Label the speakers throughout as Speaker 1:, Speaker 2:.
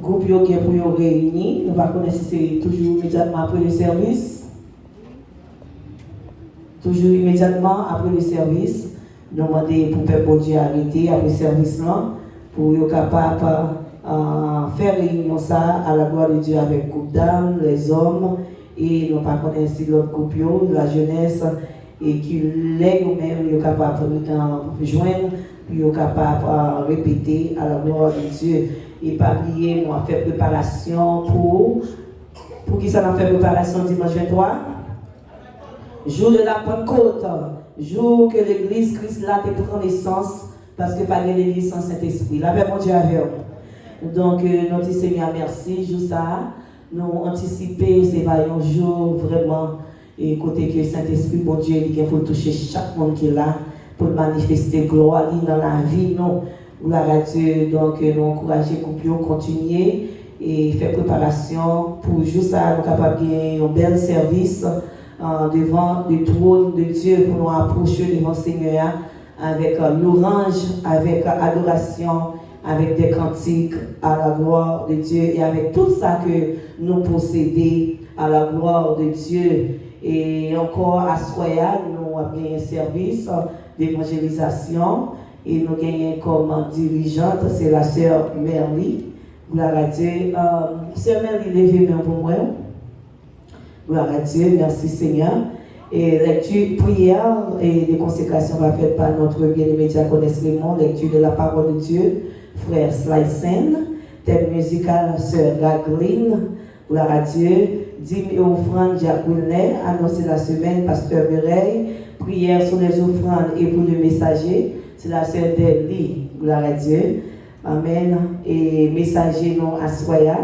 Speaker 1: groupe qui est pour nous réunir. Nous ne connaissons si c'est toujours immédiatement après le service. Toujours immédiatement après le service. Nous demandons pour le peuple Dieu arrêter après le service là, pour être capable de faire réunion ça à la gloire de Dieu avec le groupe d'âmes, les hommes, et nous ne connaissons pas l'autre groupe, la jeunesse, et qui lègue nous-mêmes, nous capable de joindre, puis nous capable de répéter à la gloire de Dieu. Et pas oublier, nous avons fait préparation pour qui ça a fait préparation dimanche 23? Jour de la Pentecôte, jour que l'église Christ là te prend naissance, parce que pas de l'église sans Saint-Esprit. La paix, mon Dieu, avec vous. Donc, notre Seigneur, merci, jour ça. Nous anticiper, c'est un jour vraiment, et côté que Saint-Esprit, mon Dieu, il pour toucher chaque monde qui est là, pour manifester gloire dans la vie, non. Gloire à Dieu, donc nous encourager pour continuer et faire préparation pour jour ça, nous capables de gagner un bel service devant le trône de Dieu pour nous approcher devant le Seigneur avec l'orange, avec adoration, avec des cantiques à la gloire de Dieu et avec tout ça que nous possédons à la gloire de Dieu. Et encore à Soya, nous avons gagné un service d'évangélisation et nous gagnons comme dirigeante, c'est la sœur Merly. Gloire à Dieu. Sœur Merly, levez-moi pour moi. Gloire à Dieu, merci Seigneur. Et lecture, prière et les consécrations va faites par notre bien-aimé diaconesse Raymond, lecture de la parole de Dieu, frère Slysen, thème musical, sœur Gagline, gloire à Dieu, dîmes et offrandes, Jacques Wilner, annoncé la semaine, pasteur Mireille, prière sur les offrandes et pour le messager, c'est la sœur Deli, gloire à Dieu, amen, et messager non à Soya,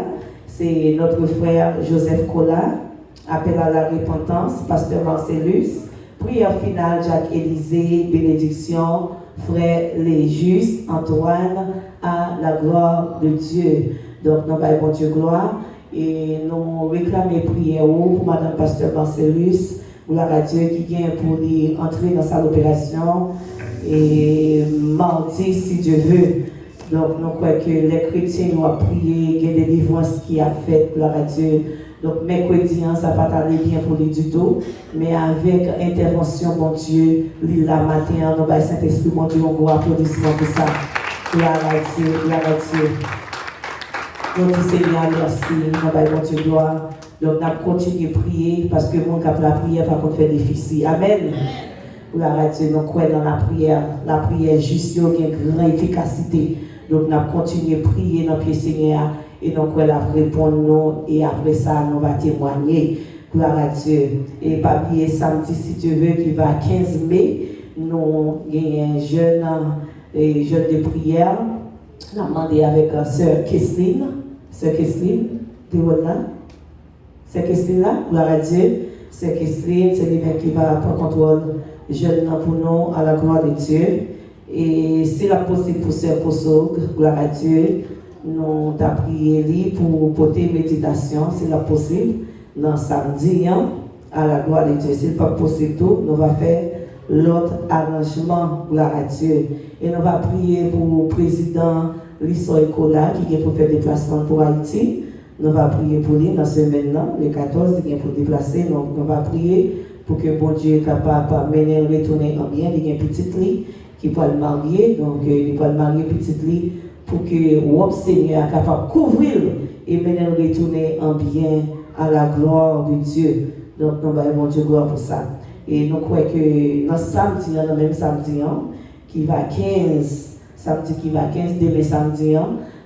Speaker 1: c'est notre frère Joseph Collat, appel à la repentance, pasteur Marcellus, prière finale, Jacques Élisée, bénédiction, frère les justes, Antoine, à la gloire de Dieu. Donc, nous avons bon Dieu gloire et nous réclamons prière pour madame pasteur Marcellus, gloire à Dieu qui vient pour lui entrer dans sa opération et mardi, si Dieu veut. Donc, nous croyons que les chrétiens nous ont prié, il y a des délivrances qui a fait, gloire à Dieu. Donc, mercredi, ça va pas aller bien pour lui du tout, mais avec intervention, mon Dieu, la matin, nous avons Saint-Esprit, mon Dieu, on va applaudissement pour ça. Gloire à Dieu, gloire à Dieu. Donc, Seigneur, merci, nous avons mon Dieu, gloire. Donc, nous allons continuer à prier parce que mon cap la prière, par contre, fait difficile. Amen. Gloire à Dieu, nous croyons dans la prière juste, qui a une grande efficacité. Donc, nous allons continuer à prier dans le pied Seigneur. Et donc, elle va répondre nous, et après ça, nous allons témoigner. Gloire à Dieu. Et pas oublier samedi, si tu veux, qui va à 15 mai, nous avons un jeune de prière. Nous avons demandé avec sœur Kesseline. Sœur Kesseline, tu es là? Sœur Kesseline là? Gloire à Dieu. Sœur Kesseline, c'est lui qui va prendre contrôle jeune pour nous à la gloire de Dieu. Et c'est la possible pour sœur Koso, gloire à Dieu. Nous avons prié pour porter méditation, c'est la possible, dans samedi, hein, à la gloire de Dieu. Si ce n'est pas possible tout, nous allons faire l'autre arrangement, gloire à Dieu. Et nous allons prier pour le président Lisson Ecola qui vient pour faire déplacement pour Haïti. Nous allons prier pour lui dans ce semaine-là, le 14, qui vient pour déplacer. Donc, nous allons prier pour que bon Dieu soit capable de mener retourner en bien. Il y a un petit lit qui peut le marier, donc il peut le marier petit lit. Pour que le Seigneur soit capable de couvrir et mener retourner en bien à la gloire de Dieu. Donc, nous avons Dieu gloire pour ça. Et nous croyons que dans samedi, dans le même samedi, qui va 15, samedi qui va 15, demain samedi,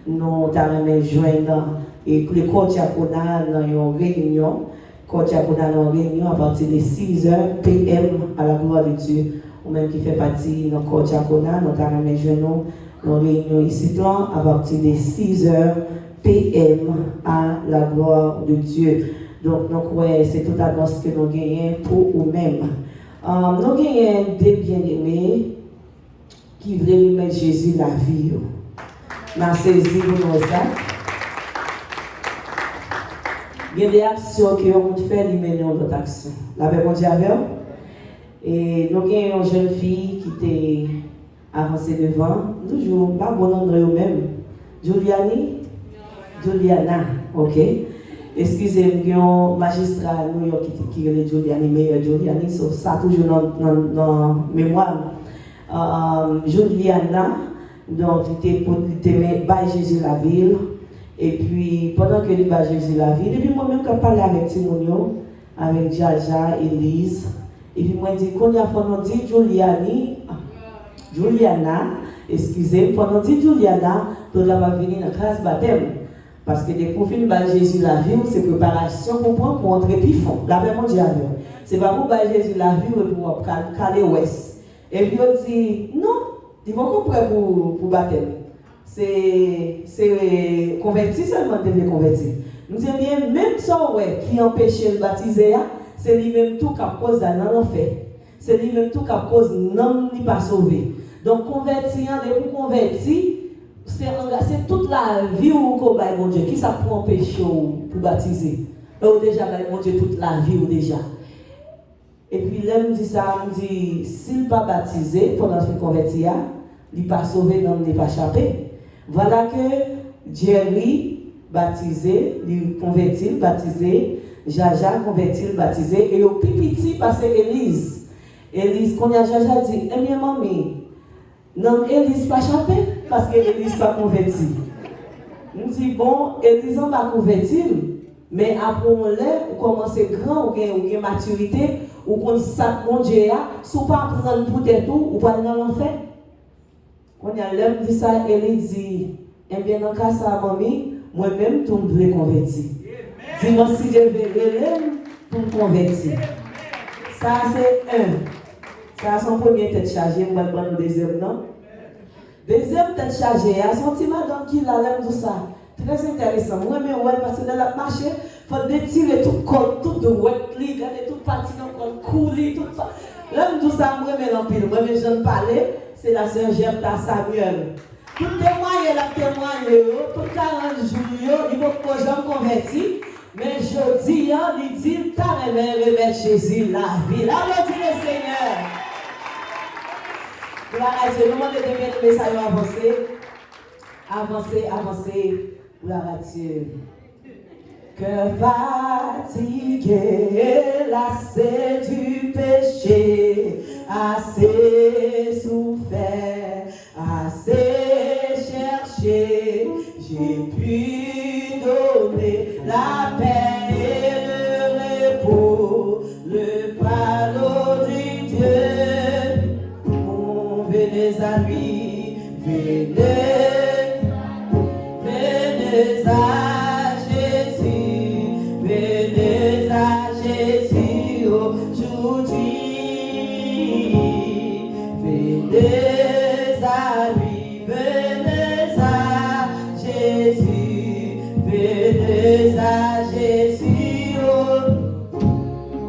Speaker 1: nous allons joindre et le corps diaconal dans une réunion. Corps diaconal en réunion à partir de 6h PM à la gloire de Dieu. Ou même qui fait partie de notre corps diaconal, nous allons joindre nos réunions ici à partir de 6h PM à la gloire de Dieu. Donc, nous croyons que c'est toute annonce que nous gagnons pour nous-mêmes. Nous gagnons des bien-aimés qui veulent remettre Jésus la vie. Nous avons saisi pour nous ça. Il y a des actions que nous faisons, nous menons d'autres actions. La paix, bon Dieu, avec vous. Et nous avons une jeune fille qui était avancée devant. Toujours, pas bon nom de même. Juliani. Juliana, ok. Excusez-moi, magistrat à New York qui est Giuliani, meilleur Giuliani, ça toujours dans mémoire. Juliana, donc il était par Jésus la ville, et puis pendant que il par Jésus la ville, et puis moi-même quand je parlais avec Timonio, avec Jaja, Elise, et puis moi je dis qu'on a pendant dit Juliana, excusez-moi, pendant dit Juliana, tout là va venir dans la classe baptême. Parce que des profils de Jésus la vie, c'est préparation pour entrer plus fond. La vraie mondiale. C'est pas pour Jésus la vie pour caler ouest. Et puis on dit non, ils vont comprendre pour baptême. C'est converti seulement de convertir. Nous disons bien, même ça qui empêche de baptiser, c'est lui-même tout qui cause d'un enfer. C'est lui-même tout qui cause non n'est pas sauvé. Donc convertir, de vous convertir. C'est toute la vie où vous avez mon Dieu. Qui ça peut empêcher pour baptiser? Ou déjà, mon Dieu, toute la vie ou déjà. Et puis là, me dit ça, me dit, s'il n'est pas baptisé pendant qu'il convertit, il n'est pas sauvé, non, il n'est pas échappé. Voilà que Jerry baptisé, il convertit, baptisé, Jaja converti, baptisé, et au pipiti passé Élise. Élise, quand il y a Jaja dit, eh bien, mamie, non, Élise pas échappé. Parce que l'Église n'est pas convertie. Nous disons, bon, l'Église n'est pas convertie, mais après on commencez grand, ou bien maturité, ou qu'on sac mon Dieu, si vous ne pas prendre pour tête ou pas dans l'enfer. Quand il y a l'homme dit ça, l'Église dit, eh bien, dans le cas ça, mamie, moi-même, tout me voulait convertir. Dis-moi si je vais l'homme pour me convertir. Ça, c'est un. Ça, son premier tête chargée, moi, je vais le deuxième, non? Deuxième tête chargée, à son petit madame qui l'a l'air tout ça. Très intéressant. Moi, mais ouais, parce que dans la marché, il faut détirer tout le col, tout de wet, garder tout parti dans le col, couler, tout ça. L'homme tout ça, moi, mais l'empile. Moi, mais je ne parlais, c'est la sœur Gerta Samuel. Tout témoigner, la témoigner, tout 40 jours, il faut que je me convertis. Mais je dis, il dit, t'as remettre Jésus la vie. Applaudissez le Seigneur. Gloire à Dieu, nous demandons de bien aimer ça, avancer. Gloire à Dieu. Que fatigué, lassé du péché, assez souffert, assez cherché, j'ai pu donner la paix et le repos, le pardon du Dieu. Venez à lui, venez à Jésus, venez à Jésus aujourd'hui, venez à lui, venez à Jésus, venez à Jésus,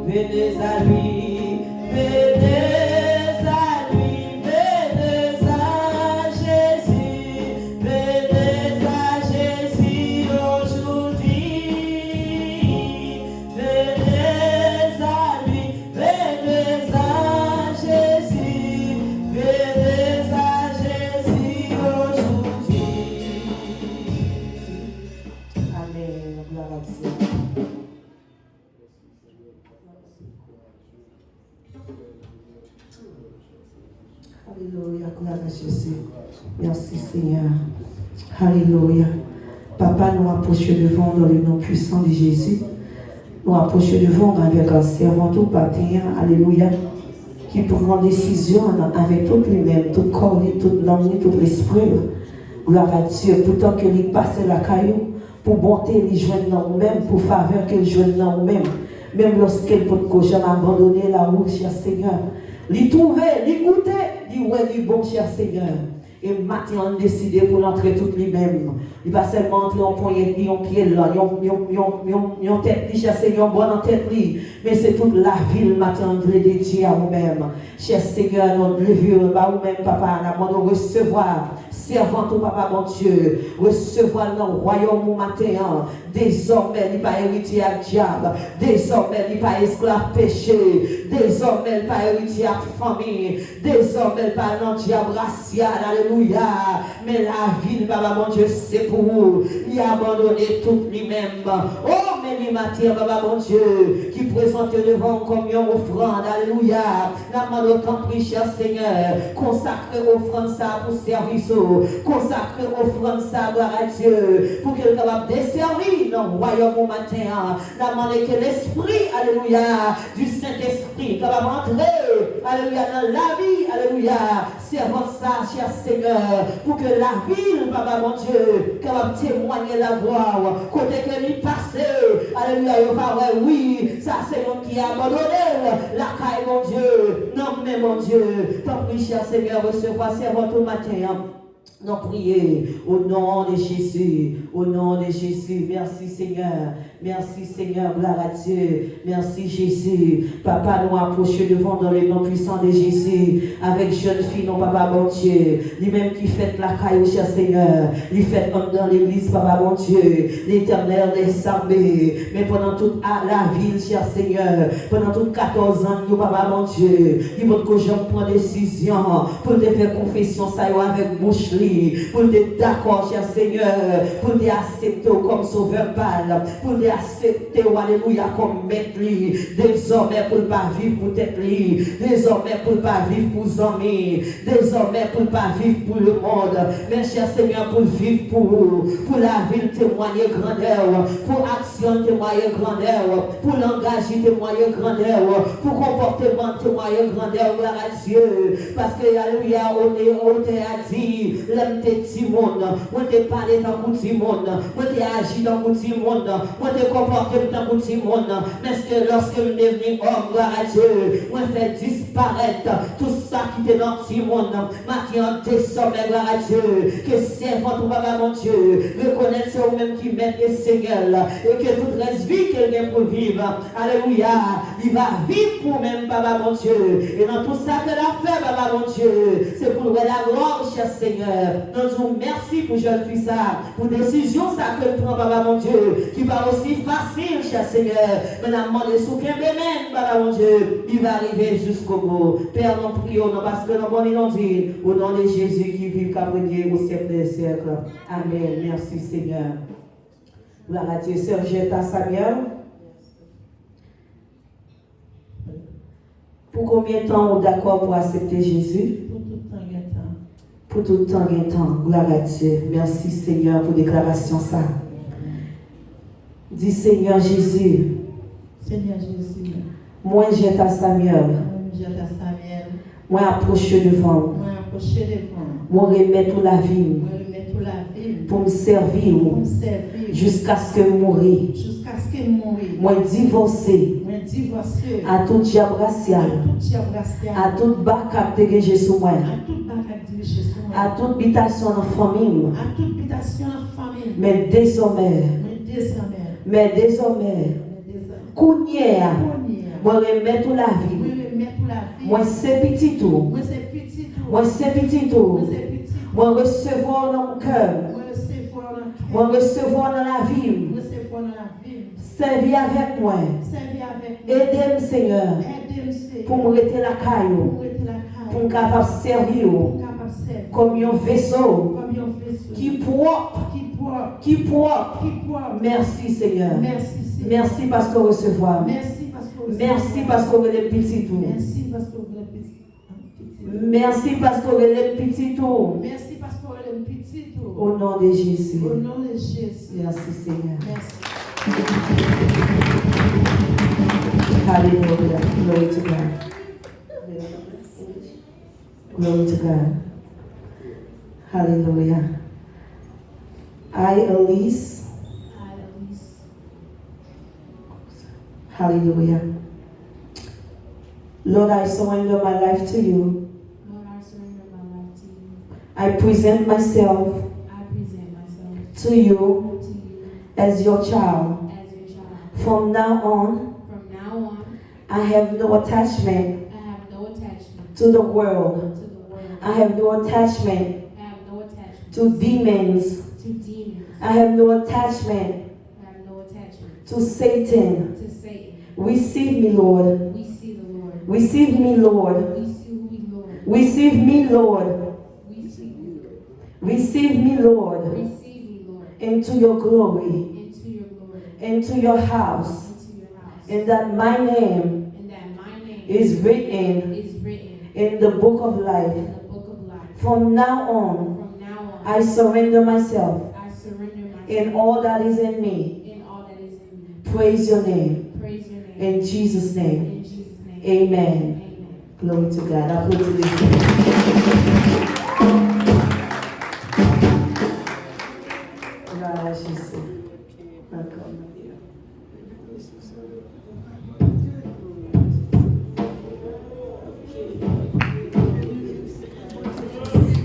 Speaker 1: venez à lui, venez. Alléluia, gloire à Jésus. Merci Seigneur. Alléluia. Papa, nous approchons devant dans le nom puissant de Jésus. Nous approchons devant avec un servant tout patin. Alléluia. Qui prend décision avec tout lui-même, tout corps, tout l'âme, tout l'esprit. Gloire à Dieu. Pourtant que lui passe la caillou, pour bonté, il joue dans nous-mêmes, pour faveur qu'il joue dans nous-mêmes. Même lorsqu'elle peut jamais abandonner la route, cher Seigneur. Lui trouver, lui goûter, lui ouais, lui bon, cher Seigneur. Et maintenant, on décide pour l'entrer tout lui-même. Il va seulement entrer en poignet, en pied là, en tête, cher Seigneur, bonne en tête, mais c'est toute la ville maintenant, on veut dédier à vous-même. Cher Seigneur, notre levier, bah vous-même, papa, nous recevoir, servant au papa, mon Dieu, recevoir dans le royaume au matin. Désormais, il n'est pas héritier à diable. Désormais, il n'est pas esclave péché. Désormais, il n'est pas héritier à famille. Désormais, il n'est pas un diable racial. Alléluia. Mais la vie, papa, mon Dieu, c'est pour vous. il a abandonné tout lui-même. Oh, mais lui matière, Papa mon Dieu, qui présente devant comme une offrande. Alléluia. Nous demandons autant prie, cher Seigneur, consacrer offrande ça pour service, consacrer offrande ça, gloire à Dieu, pour qu'il soit capable de servir dans le royaume au matin. Nous demandons que l'esprit, alléluia, du Saint-Esprit, capable d'entrer, alléluia, dans la vie, alléluia, servant ça, cher Seigneur, pour que la ville, Papa mon Dieu, capable de témoigner la voix, côté que lui passe, alléluia, il va voir, oui, ça c'est lui qui a abandonné la caille, mon Dieu, non mais mon Dieu, t'en prie, cher Seigneur, recevoir servant tout matin. Nous prions au nom de Jésus, au nom de Jésus. Merci Seigneur, merci Seigneur, gloire à Dieu. Merci Jésus. Papa, nous approchons devant dans le nom puissant de Jésus. Avec jeune fille, non Papa, mon Dieu. Lui-même qui fait la caille, cher Seigneur. Il fait dans l'église, Papa, mon Dieu. L'Éternel des armées. Mais pendant toute la ville, cher Seigneur. Pendant toutes 14 ans, nous, Papa, mon Dieu. Il faut que je prenne décision pour te faire confession, ça y est, avec bouche. Pour te d'accord, cher Seigneur, pour te accepter comme sauveur pâle, pour te accepter, alléluia, comme maître, désormais pour ne pas vivre pour tête, désormais pour ne pas vivre pour les amis, désormais pour ne pas vivre pour le monde, mais cher Seigneur, pour vivre pour la ville témoigner grandeur, pour action témoigner grandeur, pour langage témoigner grandeur, pour comportement témoigner grandeur, gloire à Dieu, parce que, alléluia, on t'a dit, l'homme de Timon, on te parlé dans le Timon, on te agi dans le Timon, on te comporté dans le Timon, mais que lorsque je suis devenu homme, gloire à Dieu, on fait disparaître tout ça qui était dans Timon, maintenant désormais, gloire à Dieu, que servant tout Papa mon Dieu, reconnaître c'est vous-même qui met le Seigneur, et que toute reste vie qu'elle vient pour vivre, alléluia, il va vivre pour même Papa mon Dieu, et dans tout ça qu'elle a fait, Papa mon Dieu, c'est pour louer la gloire, cher Seigneur. Nous disons merci pour jeune fille ça, pour décision ça que prend, Papa mon Dieu, qui va aussi facile, cher Seigneur. Mais nous demandons sous qu'un même, Papa mon Dieu, il va arriver jusqu'au bout. Père, nous prions, parce que nous avons dit, au nom de Jésus qui vit qu'à briller au siècle des siècles. Amen. Merci Seigneur. Gloire à Dieu. Sœur Jetta Samuel. Pour combien de temps on est d'accord pour accepter Jésus? Pour tout le temps, gloire à Dieu. Merci Seigneur pour déclaration ça. Dis Seigneur Jésus.
Speaker 2: Seigneur Jésus.
Speaker 1: Moi Jetta Samuel. Moi approche devant. Moi remettre la vie. Pour me servir. Jusqu'à ce que je mourir. Moi divorcer. À tout diable racial. À toute barque que j'ai sous moi. À toute habitation en famille. Mais désormais. Kounia. Moi remettre la vie. Moi c'est petit tout. Moi c'est petit tout. Moi recevoir dans mon cœur. Moi recevoir dans la vie. Servir avec moi. Aidez-moi Seigneur. Pour me rester la caillou. Pour me capable de servir. Comme un vaisseau. Qui propre. Merci Seigneur. Merci parce que recevoir. Merci parce que vous êtes petit tout. Merci parce que vous êtes petit tout. Au nom de Jésus. Merci Seigneur. Hallelujah. Glory to God. Glory to God. Hallelujah. I, Elise. Hallelujah. Lord, I surrender my life to you. I present myself to you as your child. From now on, I have no attachment to the world. I have no attachment to demons. I have no attachment to Satan. Receive me, Lord. Receive me, Lord. Receive me, Lord. Receive me, Lord. into your glory,
Speaker 3: into your glory,
Speaker 1: into your house,
Speaker 3: into your house,
Speaker 1: and that my name
Speaker 3: and that my name
Speaker 1: is written
Speaker 3: is written
Speaker 1: in the book of life.
Speaker 3: in the book of life.
Speaker 1: From now on,
Speaker 3: From now on,
Speaker 1: I surrender myself
Speaker 3: I surrender myself
Speaker 1: in all that is in me.
Speaker 3: in all that is in me.
Speaker 1: Praise your name.
Speaker 3: Praise your name.
Speaker 1: In Jesus' name.
Speaker 3: In Jesus' name.
Speaker 1: Amen.
Speaker 3: Amen.
Speaker 1: Glory to God. Applaudissez. Voilà, Jésus. D'accord, Maria.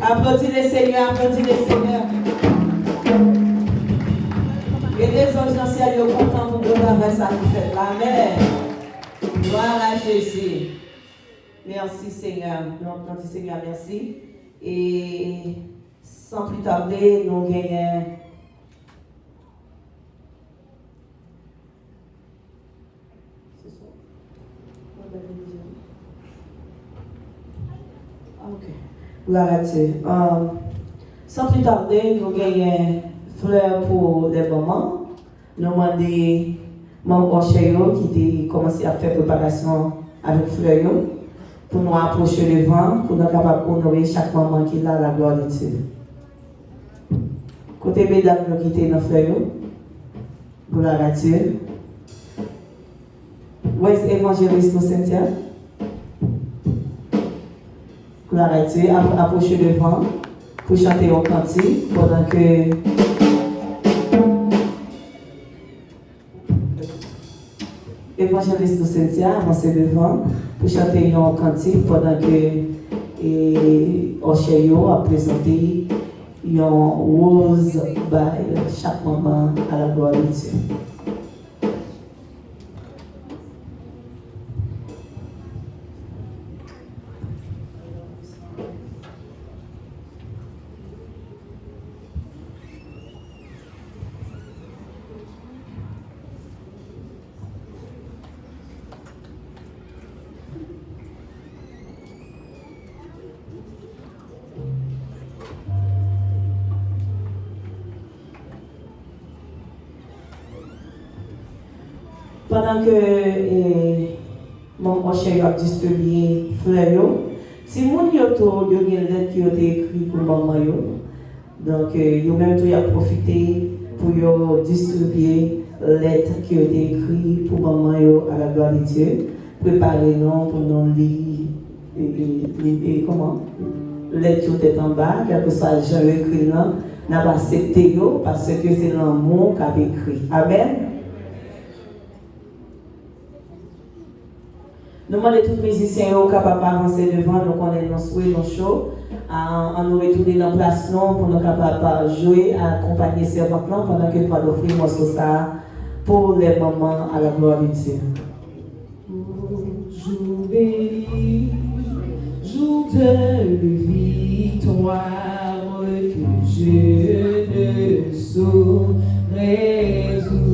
Speaker 1: Applaudissez le Seigneur, applaudissez le Seigneur. Et les anges dans le ciel sont contents pour nous avoir ça qui fait. Amen. Gloire à Jésus. Merci Seigneur. Donc, merci Seigneur, merci. Et sans plus tarder, nous gagnons. C'est ça? Ok. Gloire à Dieu. Sans plus tarder, nous gagnons fleurs pour les mamans. Nous demandons Maman Ocheyo qui a commencé à faire préparation avec fleurs pour nous approcher le vent, pour nous capables d'honorer chaque maman qui est là, la gloire de Dieu. Côté mesdames qui étaient dans fleurs, gloire à Dieu. Où est évangéliste Cynthia? Gloire à Dieu, approcher le vent pour chanter au cantique pendant que évangéliste Cynthia avancé devant pour chanter un cantique pendant que Ocheyo a présenté une rose by chaque moment à la gloire de Dieu. Pendant que mon prochain a distribué fleurs, si mon yoto y a une lettre qui a été écrite pour maman yo, donc yo même tout y a profité pour yo distribuer lettre qui a été écrite pour maman yo à la gloire de Dieu. Préparez-nous pour nous lire comment lettre qui est en bas, quel que soit le genre écrit là, n'a pas accepté yo parce que c'est l'amour qui a écrit. Amen. Nous demandons tous les musiciens capables d'avancer devant, nous connaissons nos souhaits, nos shows, à nous retourner dans la place pour nous capables de jouer, accompagner ces servants pendant que nous allons offrir morceau ça pour les moments à la gloire de Dieu.
Speaker 2: Jour béni, jour de victoire que je ne saurais oublier.